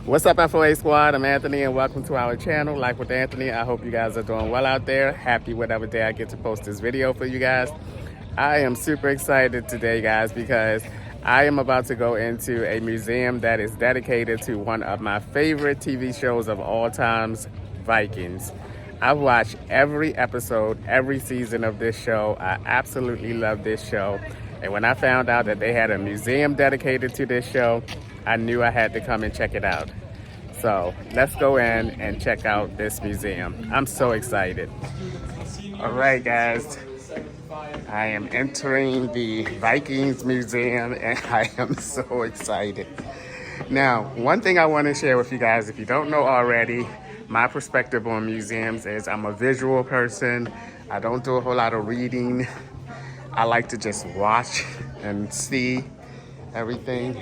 What's up, FOA squad? I'm Anthony and welcome to our channel, Life with Anthony. I hope you guys are doing well out there. Happy whatever day I get to post this video for you guys. I am super excited today, guys, because I am about to go into a museum that is dedicated to one of my favorite TV shows of all times, Vikings. I've watched every episode, every season of this show. I absolutely love this show. And when I found out that they had a museum dedicated to this show, I knew I had to come and check it out. So let's go in and check out this museum. I'm so excited. All right, guys. I am entering the Vikings Museum and I am so excited. Now, one thing I want to share with you guys, if you don't know already, my perspective on museums is I'm a visual person. I don't do a whole lot of reading. I like to just watch and see everything.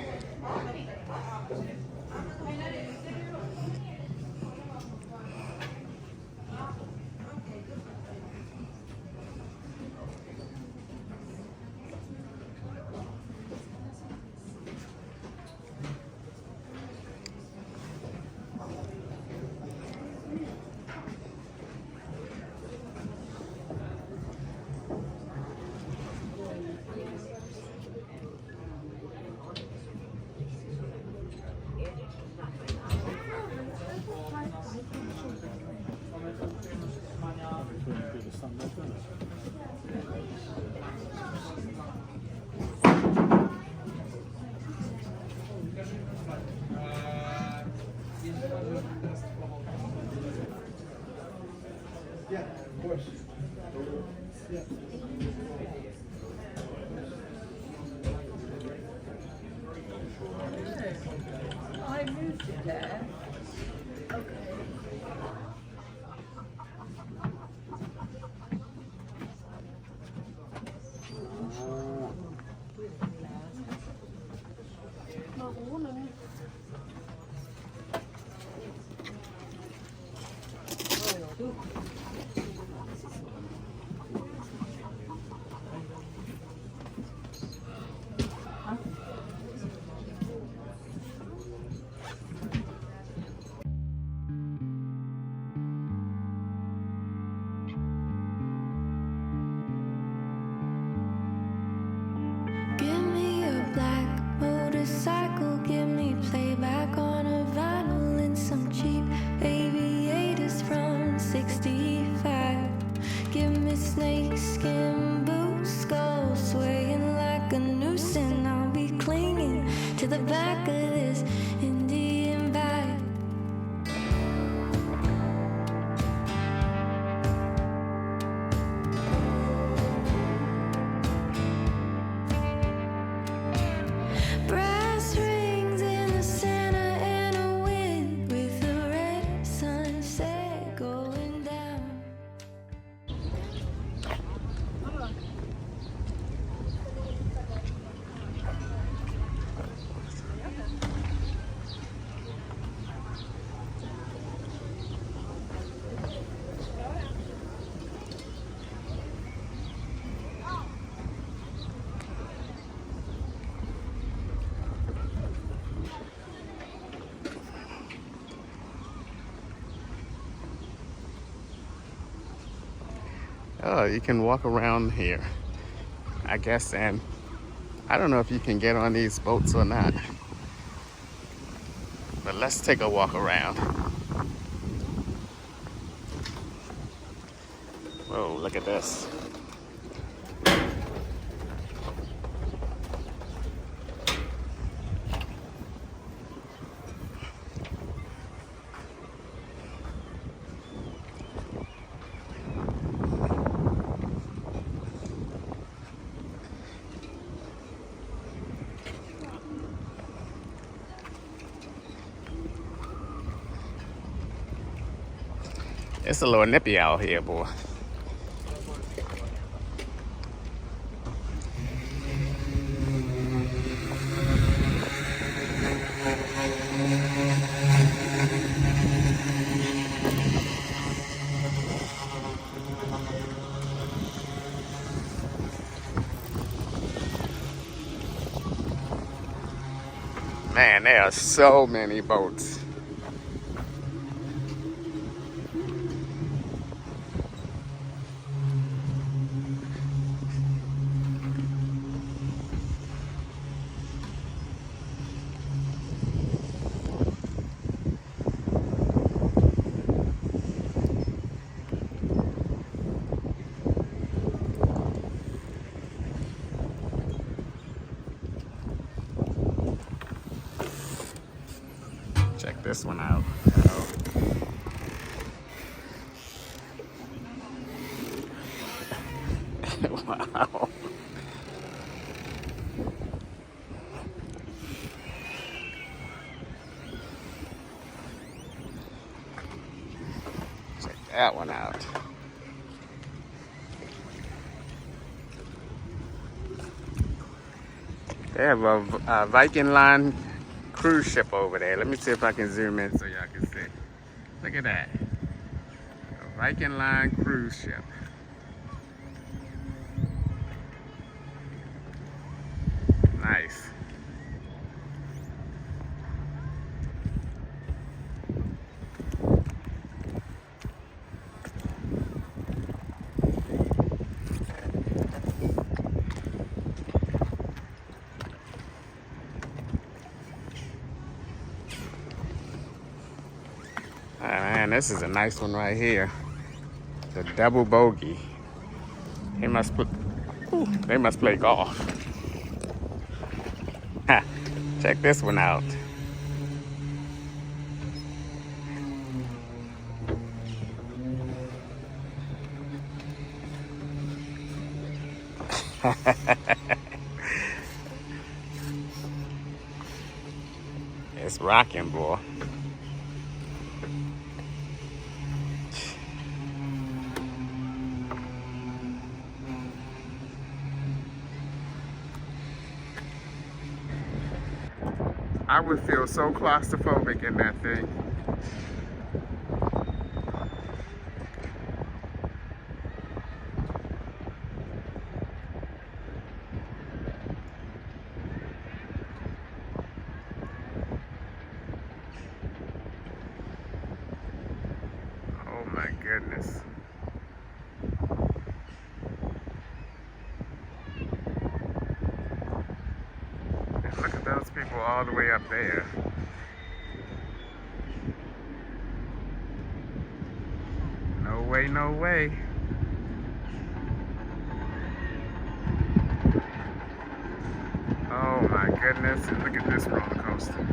Yeah, of course. Yeah. I moved it there. Okay. Give me a black motorcycle, give me playback on a vinyl and some cheap aviators from 60 Oh, you can walk around here, I guess, and I don't know if you can get on these boats or not. But let's take a walk around. Whoa, look at this. It's a little nippy out here, boy. Man, there are so many boats. Check this one out. Wow. Check that one out. They have a Viking line cruise ship over there. Let me see if I can zoom in so y'all can see. Look at that. A Viking line cruise ship. Nice. Oh, man, this is a nice one right here. The double bogey. They must play golf. Ha, check this one out. It's rocking, boy. I would feel so claustrophobic in that thing. Oh my goodness. And look at those people all the way up there. No way, no way. Oh my goodness, and look at this roller coaster.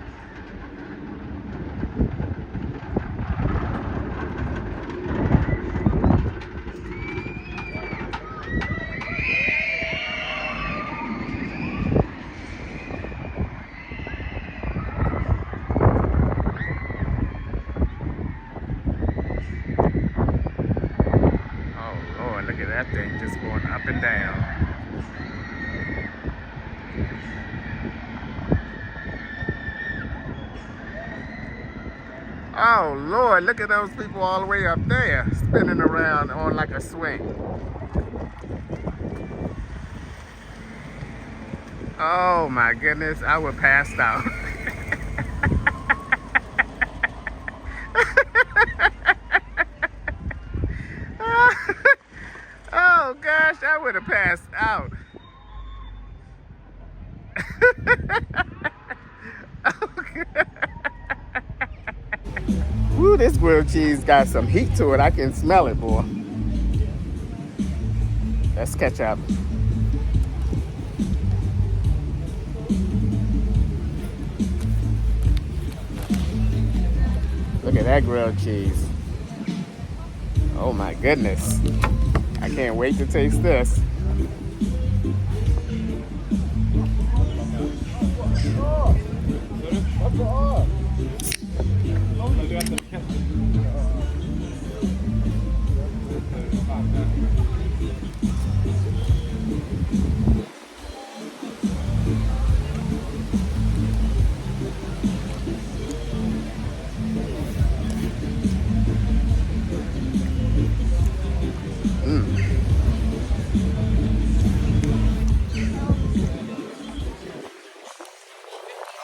Look at that thing just going up and down. Oh Lord, look at those people all the way up there spinning around on like a swing. Oh my goodness, I would pass out. this grilled cheese got some heat to it. I can smell it, boy. Let's catch up. Look at that grilled cheese. Oh my goodness. I can't wait to taste this. Oh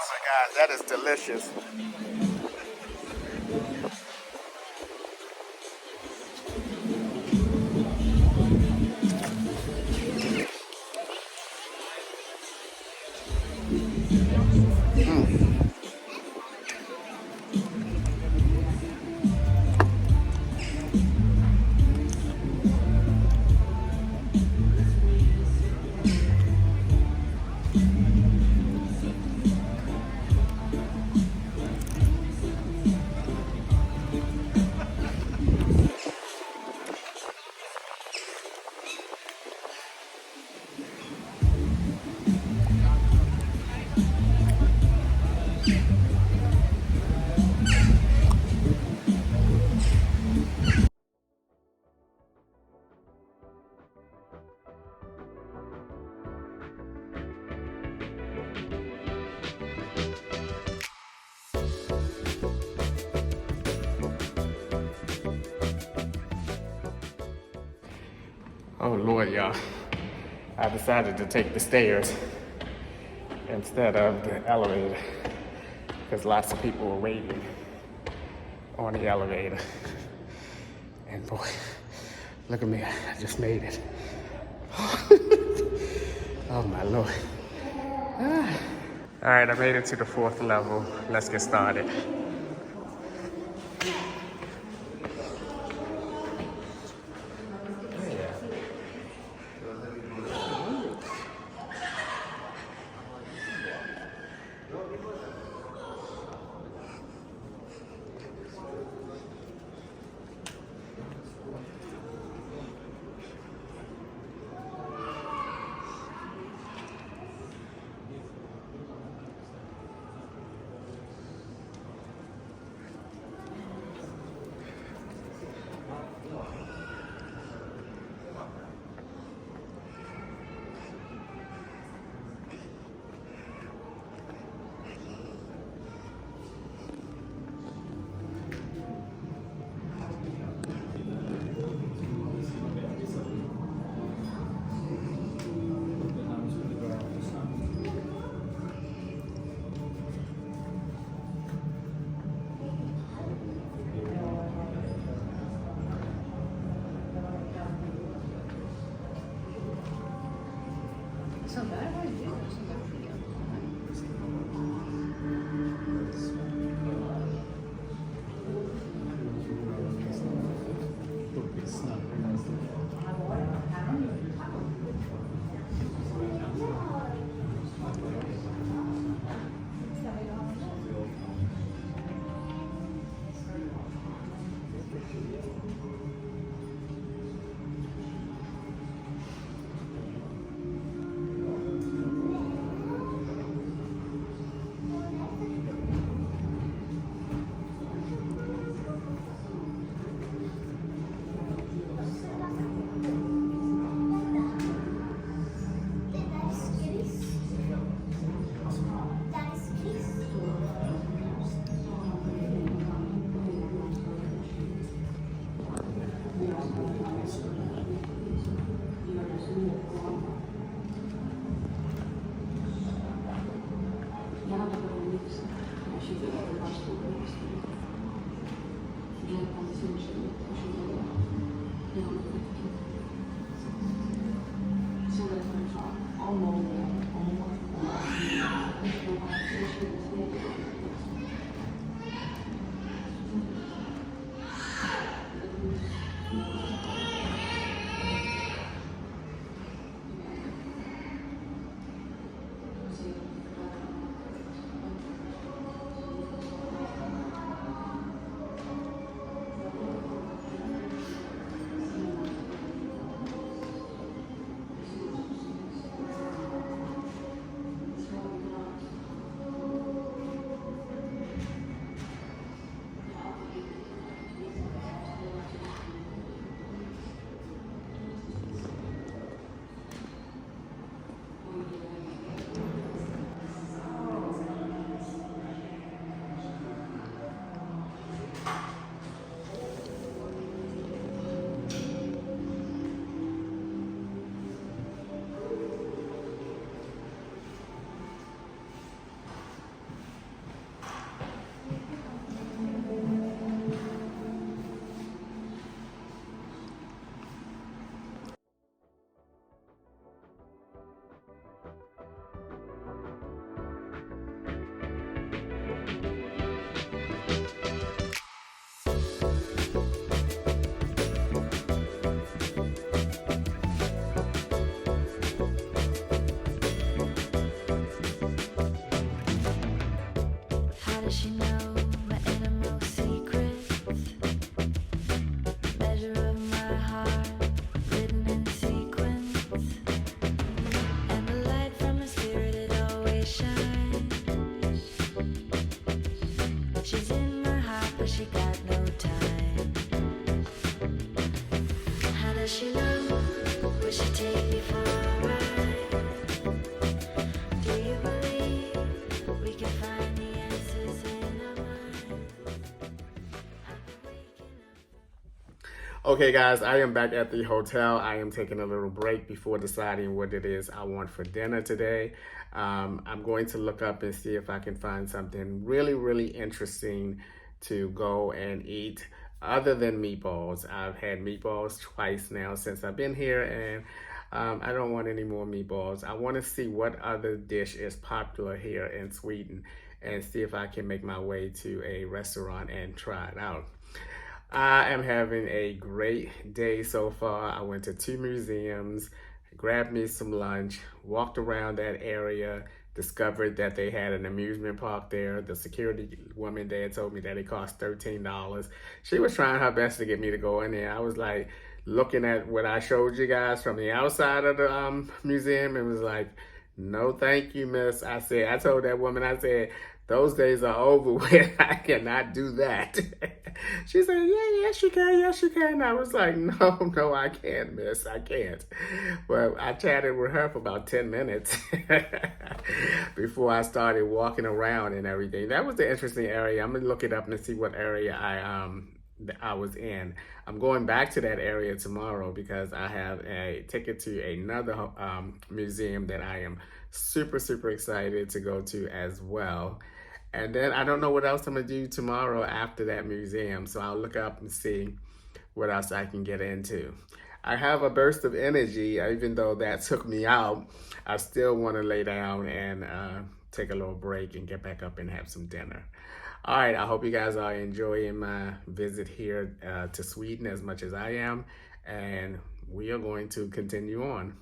my God, that is delicious. Oh Lord, y'all. I decided to take the stairs instead of the elevator because lots of people were waiting on the elevator. And boy, look at me, I just made it. Oh my Lord. All right, I made it to the 4th level. Let's get started. she got no time. How does she know? Will she take me for a ride? Do you believe we can find the answers in our mind? I've been waking up. Okay, guys, I am back at the hotel. I am taking a little break before deciding what it is I want for dinner today. I'm going to look up and see if I can find something really, really interesting to go and eat other than meatballs. I've had meatballs twice now since I've been here, and I don't want any more meatballs. I want to see what other dish is popular here in Sweden and see if I can make my way to a restaurant and try it out. I am having a great day so far. I went to 2 museums, grabbed me some lunch, walked around that area, discovered that they had an amusement park there. The security woman there told me that it cost $13. She was trying her best to get me to go in there. I was like looking at what I showed you guys from the outside of the museum and was like, no, thank you, miss. I told that woman, I said, those days are over with. I cannot do that. She said, yeah, yes, you can. Yes, you can. I was like, no, I can't, miss. I can't. Well, I chatted with her for about 10 minutes before I started walking around and everything. That was the interesting area. I'm going to look it up and see what area I was in. I'm going back to that area tomorrow because I have a ticket to another museum that I am super, super excited to go to as well. And then I don't know what else I'm gonna do tomorrow after that museum. So I'll look up and see what else I can get into. I have a burst of energy, even though that took me out. I still wanna lay down and take a little break and get back up and have some dinner. All right, I hope you guys are enjoying my visit here to Sweden as much as I am. And we are going to continue on.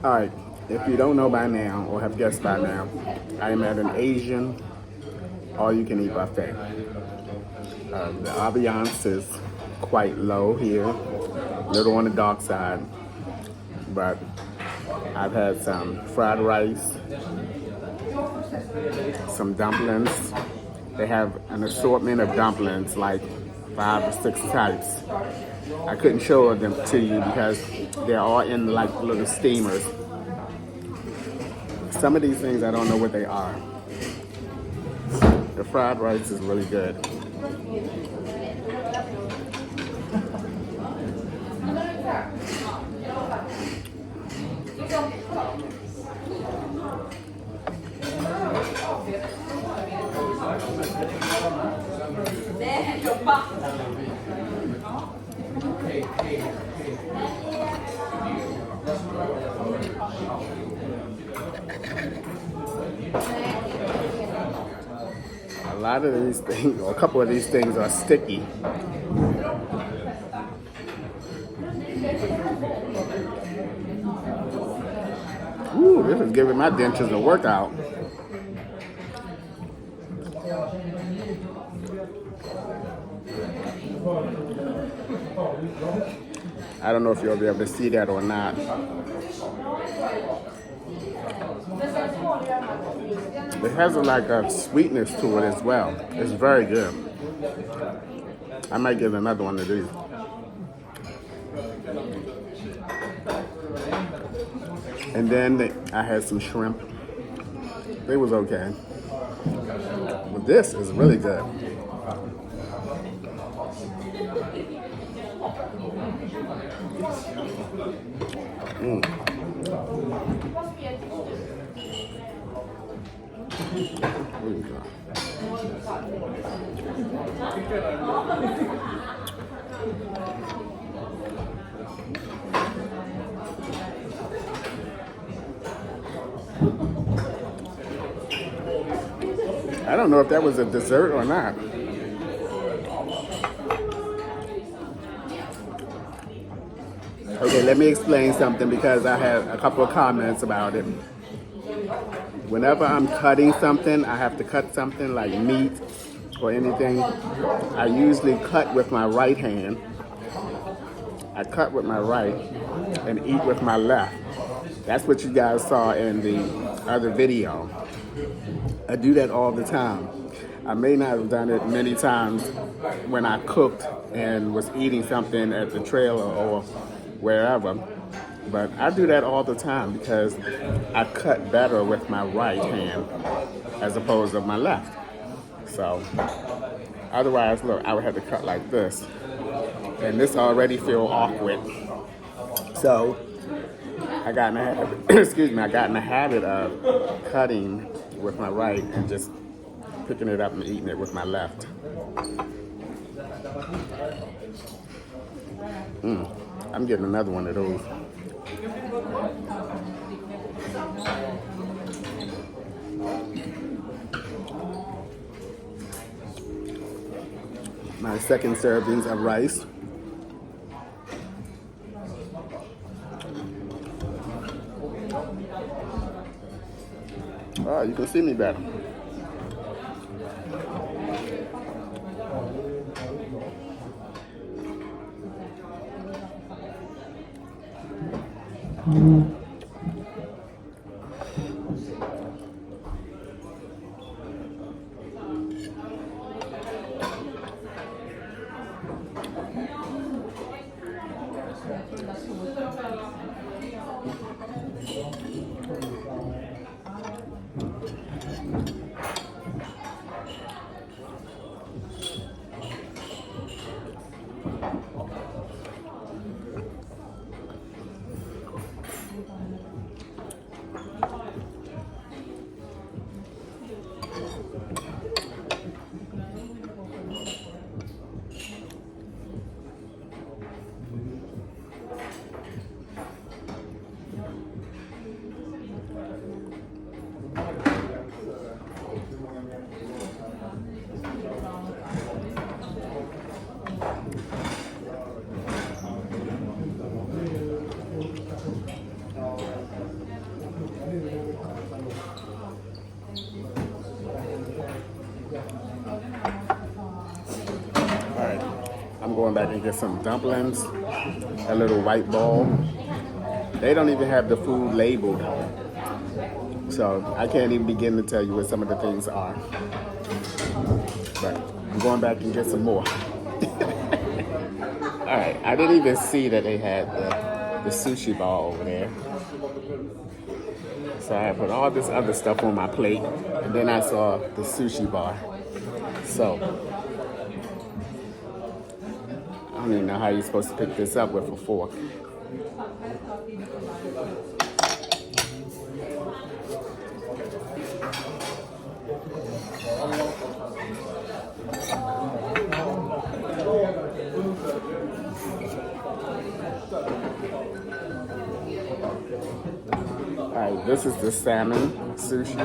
All right, if you don't know by now or have guessed by now, I am at an Asian all-you-can-eat buffet. The ambiance is quite low here, a little on the dark side, but I've had some fried rice, some dumplings. They have an assortment of dumplings, like 5 or 6 types. I couldn't show them to you because they're all in like little steamers. Some of these things I don't know what they are. The fried rice is really good. A lot of these things, or a couple of these things are sticky. Ooh, this is giving my dentures a workout. I don't know if you'll be able to see that or not. It has like a sweetness to it as well. It's very good. I might give another one of these. And then I had some shrimp. It was okay. But this is really good. I don't know if that was a dessert or not. Okay, let me explain something because I had a couple of comments about it. Whenever I'm cutting something, I have to cut something like meat or anything. I usually cut with my right hand I cut with my right and eat with my left. That's what you guys saw in the other video. I do that all the time. I may not have done it many times when I cooked and was eating something at the trailer or wherever, but I do that all the time because I cut better with my right hand as opposed to my left. So otherwise, look, I would have to cut like this, and this already feel awkward. So I got in the habit, excuse me, I got in the habit of cutting with my right and just picking it up and eating it with my left. I'm getting another one of those. My second servings of rice. Oh, you can see me better. I'm going back and get some dumplings, a little white ball. They don't even have the food labeled, so I can't even begin to tell you what some of the things are. But I'm going back and get some more. All right, I didn't even see that they had the sushi ball over there. So I put all this other stuff on my plate, and then I saw the sushi bar. So I don't even know how you're supposed to pick this up with a fork. All right, this is the salmon sushi.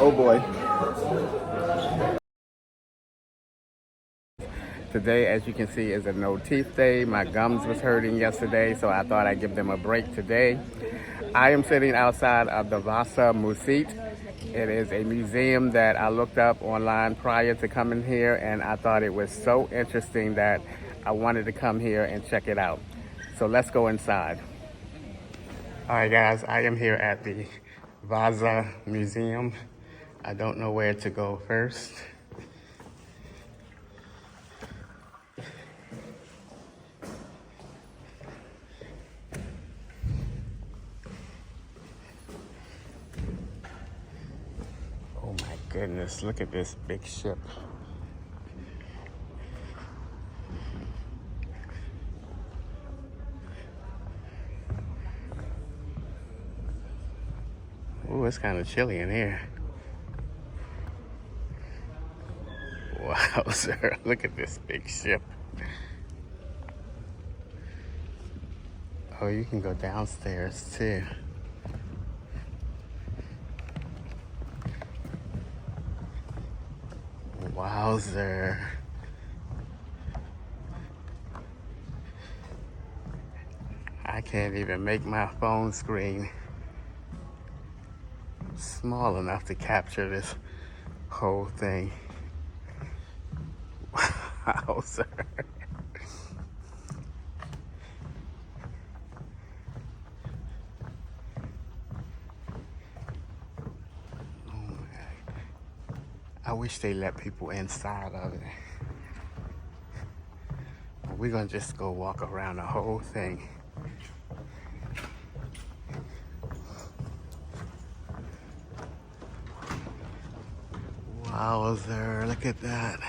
Oh boy. Today, as you can see, is a no teeth day. My gums was hurting yesterday, so I thought I'd give them a break today. I am sitting outside of the Vasa Museum. It is a museum that I looked up online prior to coming here, and I thought it was so interesting that I wanted to come here and check it out. So let's go inside. All right, guys, I am here at the Vasa Museum. I don't know where to go first. goodness, look at this big ship. Ooh, it's kind of chilly in here. Wow, sir, look at this big ship. Oh, you can go downstairs too. Wowzer. I can't even make my phone screen small enough to capture this whole thing. Wowzer. I wish they let people inside of it. We're gonna just go walk around the whole thing. Wowzer, look at that.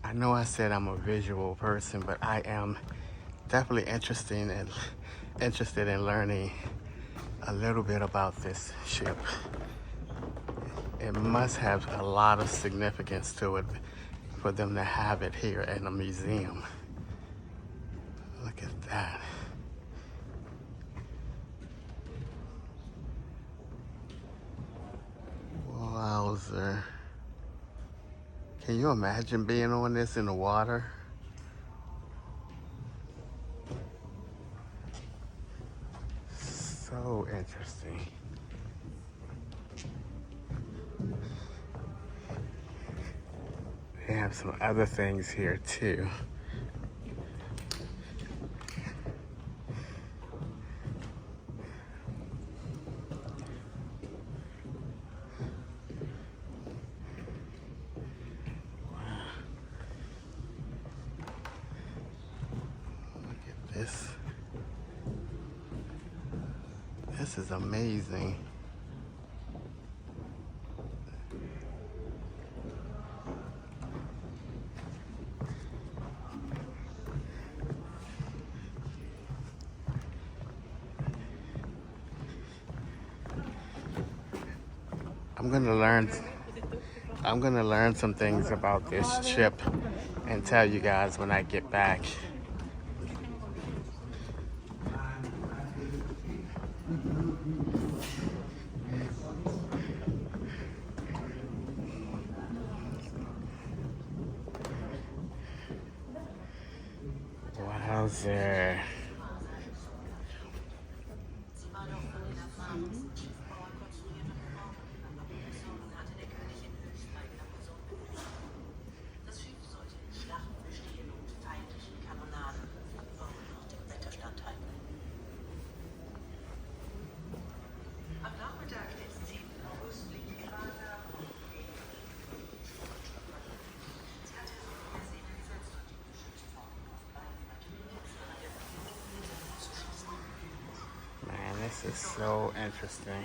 I know I said I'm a visual person, but I am definitely interested in learning a little bit about this ship. It must have a lot of significance to it for them to have it here in a museum. Look at that. Wowzer. Can you imagine being on this in the water? So interesting. They have some other things here too. This is amazing. I'm gonna learn some things about this ship and tell you guys when I get back. Wowzer. Man, this is so interesting.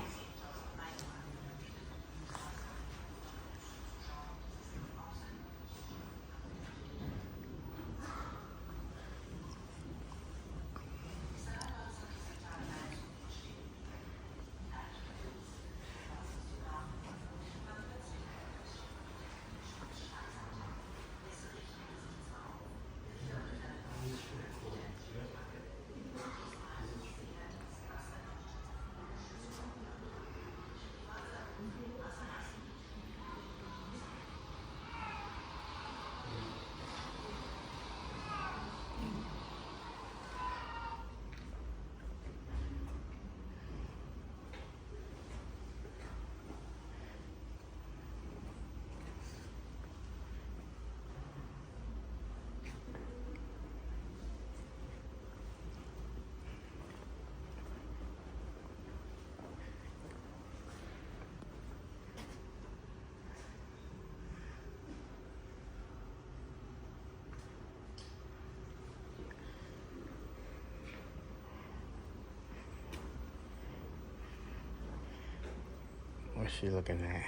she looking at?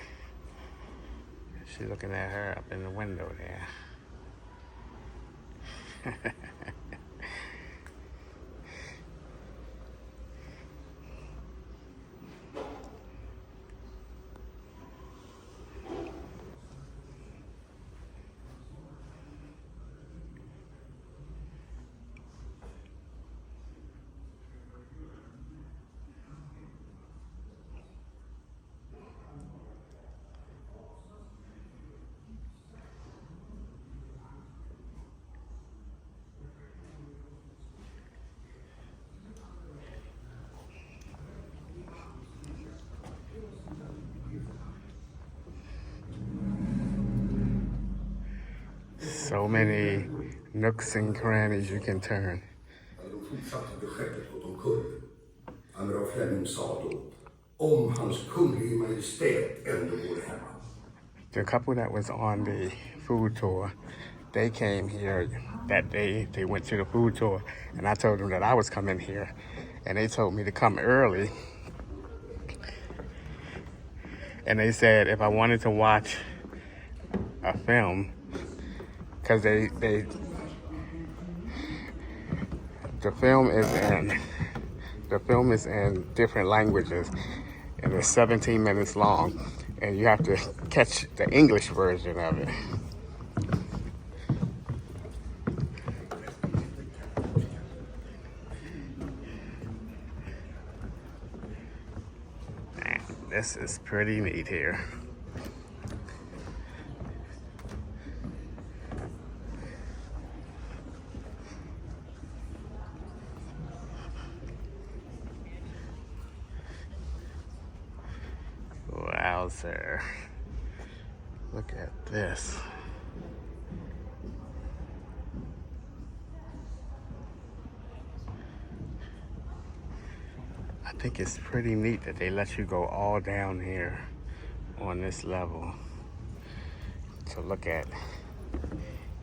She's looking at her up in the window there. So many nooks and crannies you can turn. De fortsatte till skeppet gått omkull. Amiral Fleming sa då, om hans kunglige majestät ändå vore hemma. The couple that was on the food tour, they came here that day. They went to the food tour, and I told them that I was coming here, and they told me to come early. And they said if I wanted to watch a film, because the film is in different languages, and it's 17 minutes long, and you have to catch the English version of it. Man, this is pretty neat here. Wowzer. Look at this. I think it's pretty neat that they let you go all down here on this level to look at,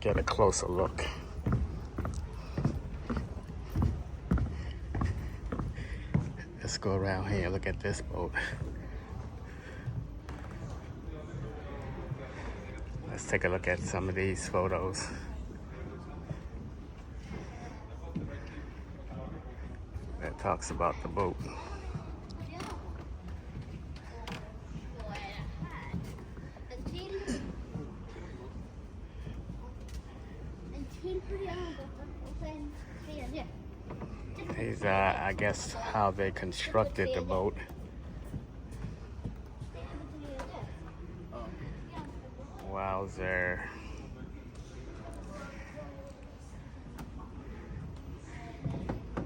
get a closer look. Let's go around here and look at this boat. Let's take a look at some of these photos. That talks about the boat. These are, I guess, how they constructed the boat. Wowzer.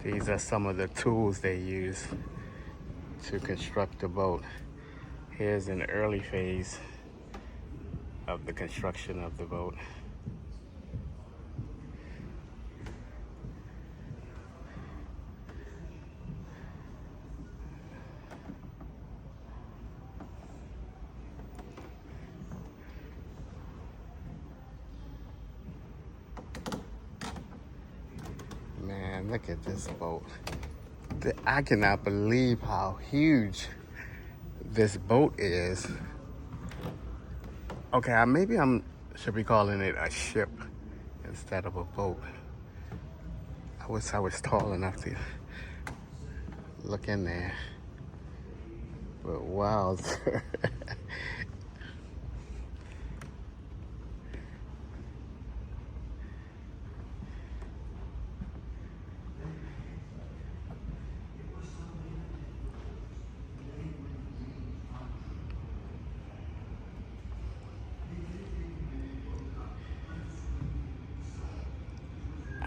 These are some of the tools they use to construct the boat. Here's an early phase of the construction of the boat. Man, look at this boat. I cannot believe how huge this boat is. Okay, maybe should be calling it a ship instead of a boat. I wish I was tall enough to look in there. But wow.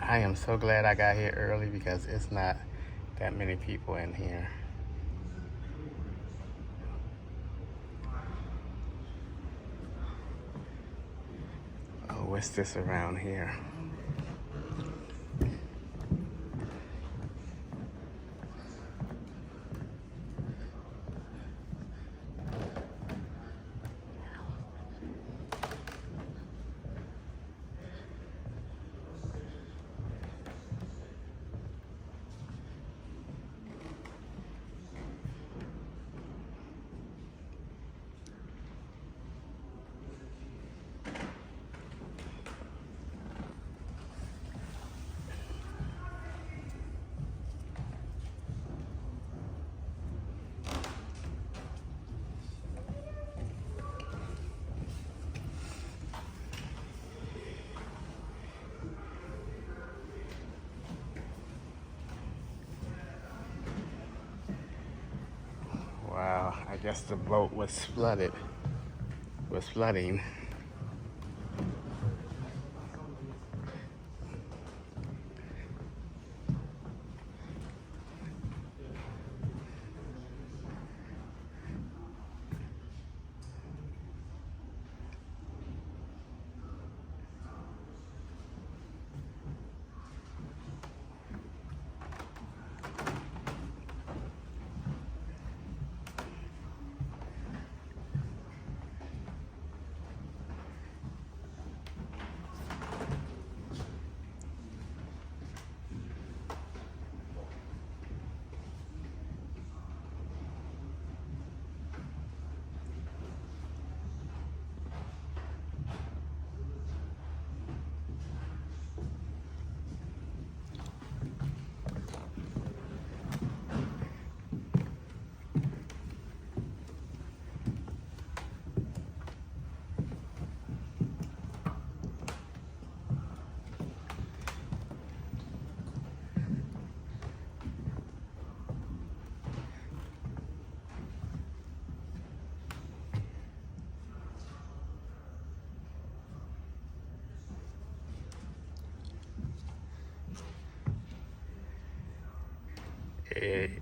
I am so glad I got here early because it's not that many people in here. Oh, what's this around here? guess the boat was flooding.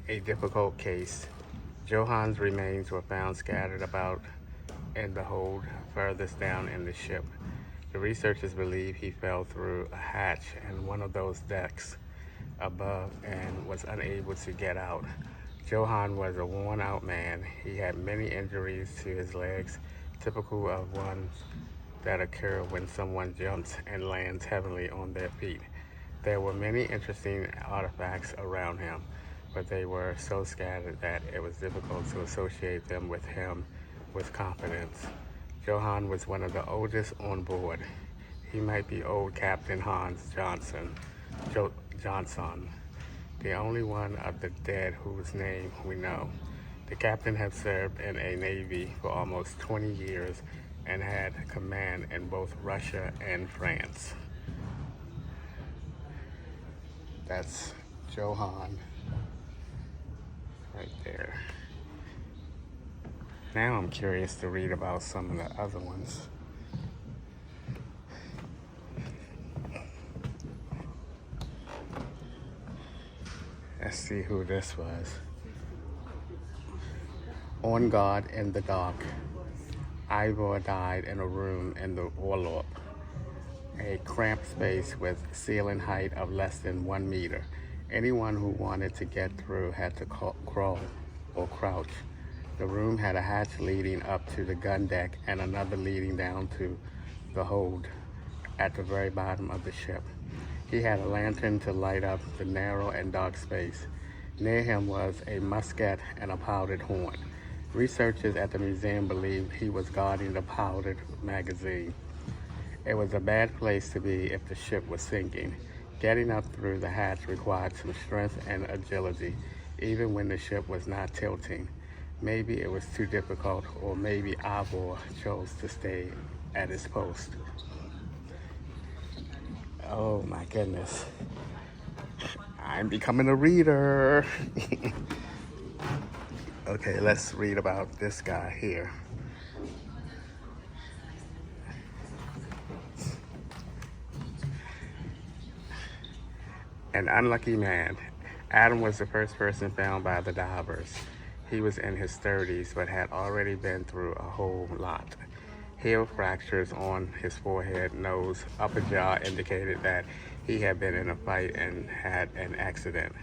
A difficult case. Johann's remains were found scattered about in the hold furthest down in the ship. The researchers believe he fell through a hatch in one of those decks above and was unable to get out. Johann was a worn-out man. He had many injuries to his legs, typical of ones that occur when someone jumps and lands heavily on their feet. There were many interesting artifacts around him, but they were so scattered that it was difficult to associate them with him with confidence. Johann was one of the oldest on board. He might be old Captain Hans Johnson, the only one of the dead whose name we know. The captain had served in a navy for almost 20 years and had command in both Russia and France. That's Johann right there. Now I'm curious to read about some of the other ones. Let's see who this was. On guard in the dark. Ivor died in a room in the orlop, a cramped space with ceiling height of less than 1 meter. Anyone who wanted to get through had to crawl or crouch. The room had a hatch leading up to the gun deck and another leading down to the hold at the very bottom of the ship. He had a lantern to light up the narrow and dark space. Near him was a musket and a powdered horn. Researchers at the museum believed he was guarding the powdered magazine. It was a bad place to be if the ship was sinking. Getting up through the hatch required some strength and agility, even when the ship was not tilting. Maybe it was too difficult, or maybe Ivor chose to stay at his post. Oh my goodness. I'm becoming a reader. Okay, let's read about this guy here. An unlucky man. Adam was the first person found by the divers. He was in his 30s, but had already been through a whole lot. Heel fractures on his forehead, nose, upper jaw indicated that he had been in a fight and had an accident.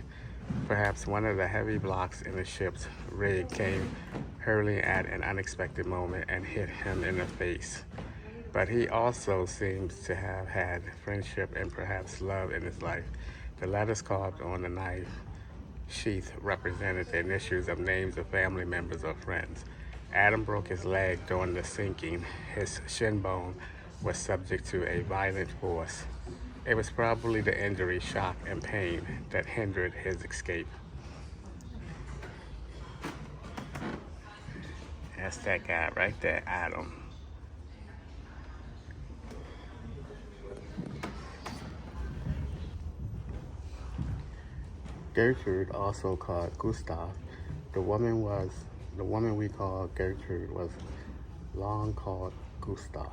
Perhaps one of the heavy blocks in the ship's rig came hurling at an unexpected moment and hit him in the face. But he also seems to have had friendship and perhaps love in his life. The letters carved on the knife sheath represented the initials of names of family members or friends. Adam broke his leg during the sinking. His shin bone was subject to a violent force. It was probably the injury, shock, and pain that hindered his escape. That's that guy right there, Adam. Gertrude, also called Gustav, the woman was The woman we call Gertrude was long called Gustav,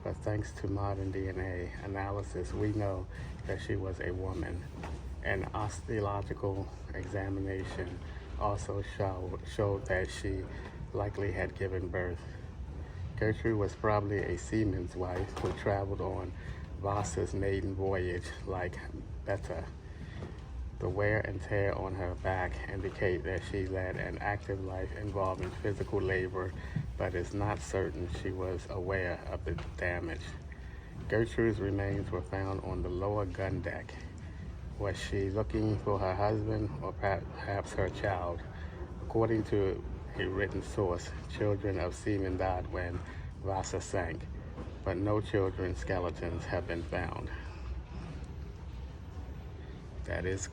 but thanks to modern DNA analysis, we know that she was a woman. An osteological examination also showed that she likely had given birth. Gertrude was probably a seaman's wife who traveled on Vasa's maiden voyage like Beta. The wear and tear on her back indicate that she led an active life involving physical labor, but it's not certain she was aware of the damage. Gertrude's remains were found on the lower gun deck. Was she looking for her husband or perhaps her child? According to a written source, children of seamen died when Vasa sank, but no children's skeletons have been found. That is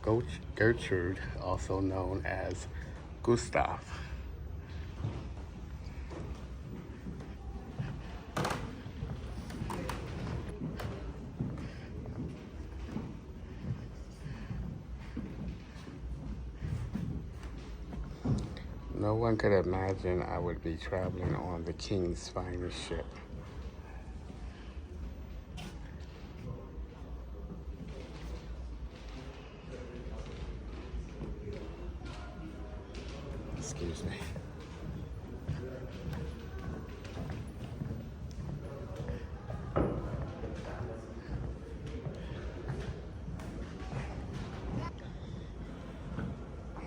Gertrude, also known as Gustav. No one could imagine I would be traveling on the king's finest ship. Excuse me.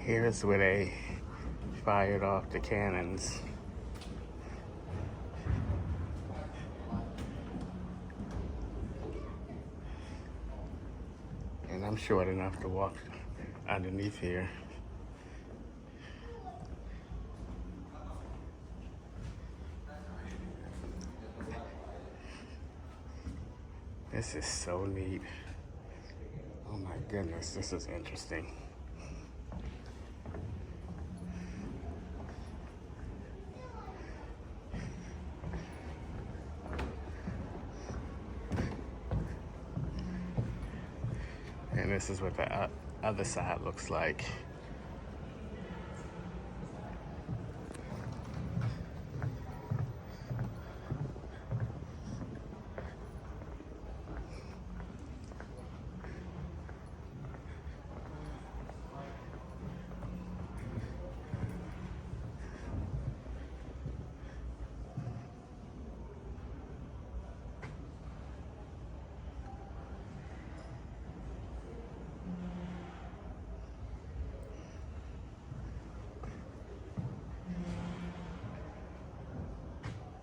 Here's where they fired off the cannons. And I'm short enough to walk underneath here. This is so neat. Oh my goodness, this is interesting. And this is what the other side looks like.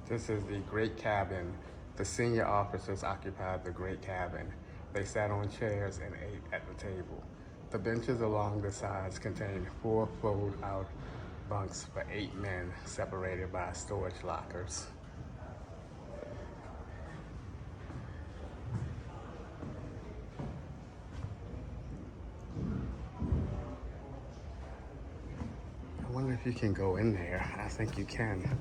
This is the great cabin. The senior officers occupied the great cabin. They sat on chairs and ate at the table. The benches along the sides contained 4 fold-out bunks for 8 men, separated by storage lockers. I wonder if you can go in there. I think you can.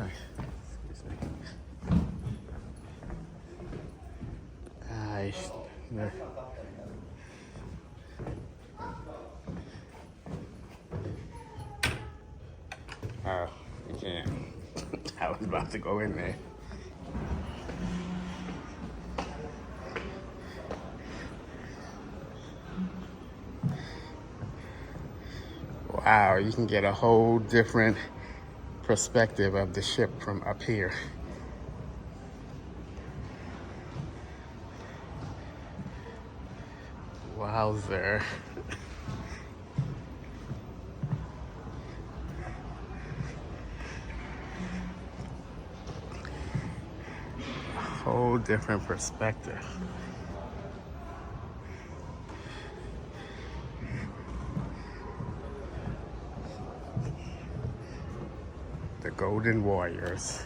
Excuse me. Oh, you can't. I was about to go in there. Wow, you can get a whole different perspective of the ship from up here. Wowzer. A whole different perspective. The Golden Warriors.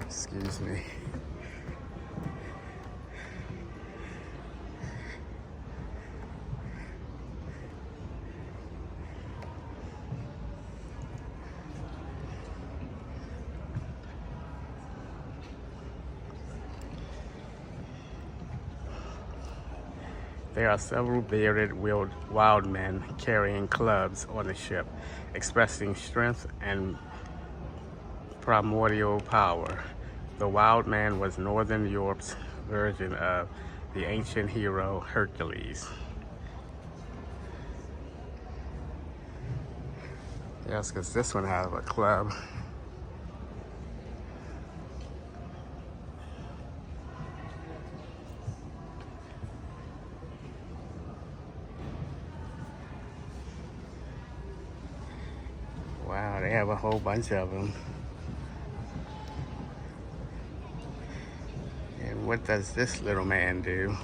Excuse me. There are several bearded wild men carrying clubs on the ship, expressing strength and primordial power. The wild man was Northern Europe's version of the ancient hero Hercules. Yes, because this one has a club. Wow, they have a whole bunch of them. And what does this little man do?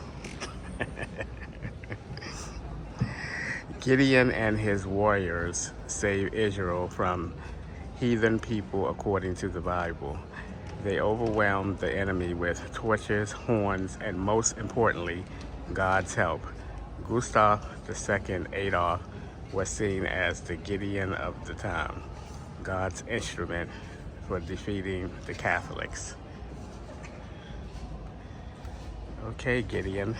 Gideon and his warriors saved Israel from heathen people according to the Bible. They overwhelmed the enemy with torches, horns, and most importantly, God's help. Gustav II Adolf was seen as the Gideon of the time, God's instrument for defeating the Catholics. Okay, Gideon.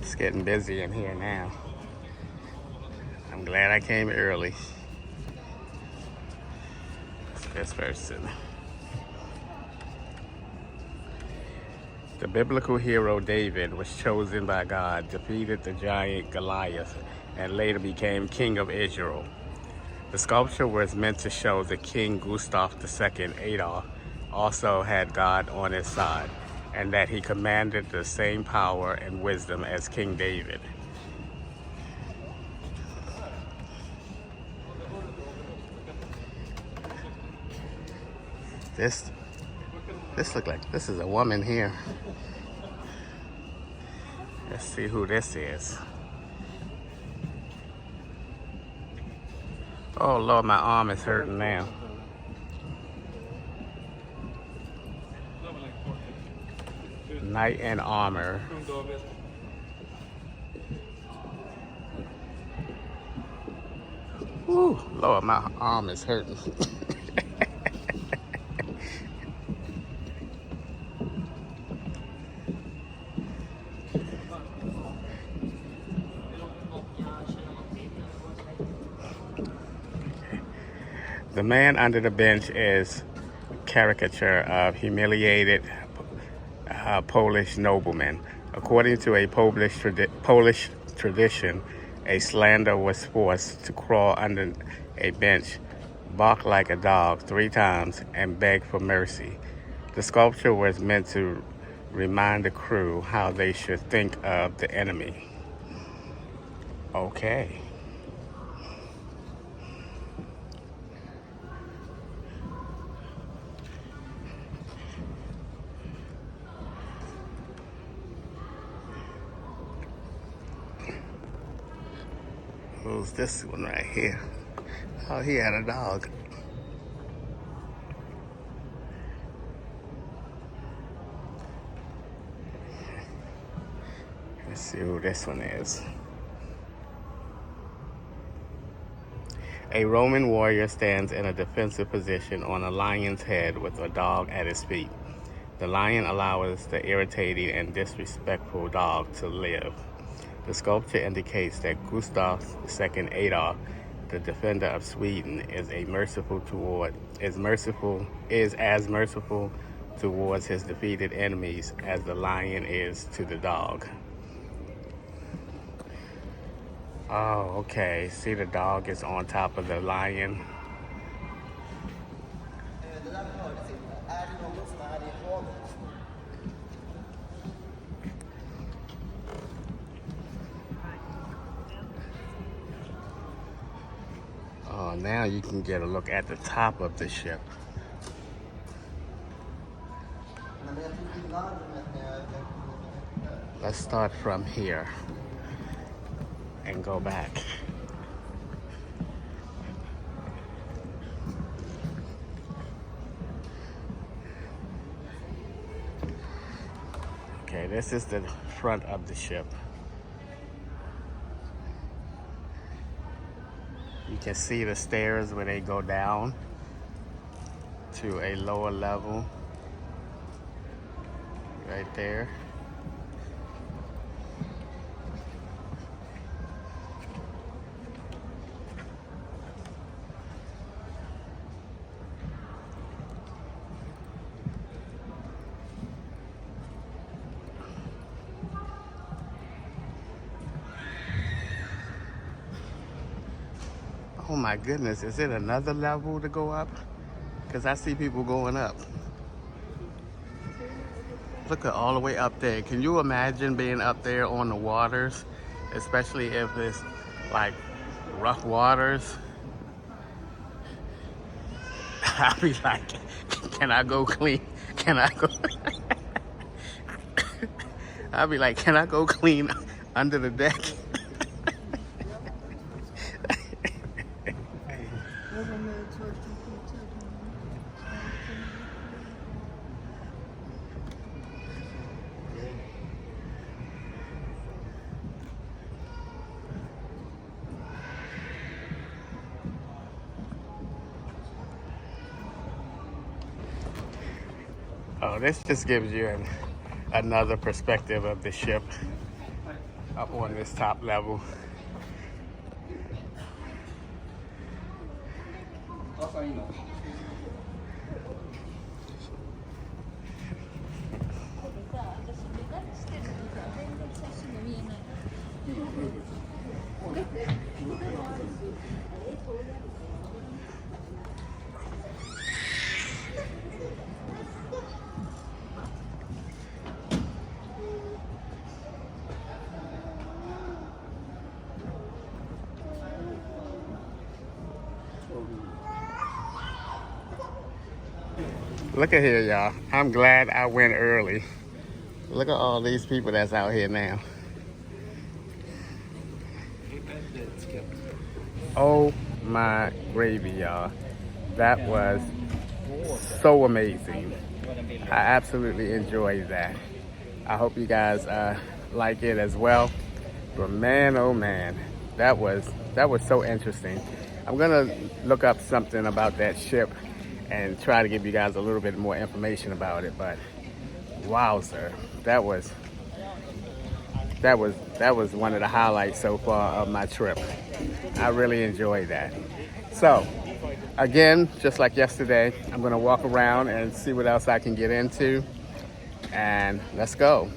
It's getting busy in here now. I'm glad I came early. This person. The biblical hero David was chosen by God, defeated the giant Goliath, and later became king of Israel. The sculpture was meant to show that King Gustav II Adolf also had God on his side, and that he commanded the same power and wisdom as King David. This look like this is a woman here. Let's see who this is. Oh Lord, my arm is hurting now. Knight in armor. Ooh, Lord, my arm is hurting. The man under the bench is a caricature of humiliated Polish nobleman. According to a Polish tradition, a slander was forced to crawl under a bench, bark like a dog 3 times, and beg for mercy. The sculpture was meant to remind the crew how they should think of the enemy. Okay. Who's this one right here? Oh, he had a dog. Let's see who this one is. A Roman warrior stands in a defensive position on a lion's head with a dog at his feet. The lion allows the irritating and disrespectful dog to live. The sculpture indicates that Gustav II Adolf, the defender of Sweden, is as merciful towards his defeated enemies as the lion is to the dog. Oh, okay. See, the dog is on top of the lion. Oh, now you can get a look at the top of the ship. Let's start from here and go back. Okay, this is the front of the ship. You can see the stairs where they go down to a lower level right there. Oh my goodness, is it another level to go up? Because I see people going up. Look at all the way up there. Can you imagine being up there on the waters? Especially if it's like rough waters. I'll be like, can I go clean? Can I go? I'll be like, can I go clean under the deck? Oh, this just gives you another perspective of the ship up on this top level. Look at here, y'all. I'm glad I went early. Look at all these people that's out here now. Oh my gravy, y'all. That was so amazing. I absolutely enjoyed that. I hope you guys like it as well. But man, oh man, that was so interesting. I'm gonna look up something about that ship and try to give you guys a little bit more information about it. But wow, sir, that was one of the highlights so far of my trip. I really enjoyed that. So again, just like yesterday, I'm gonna walk around and see what else I can get into, and let's go.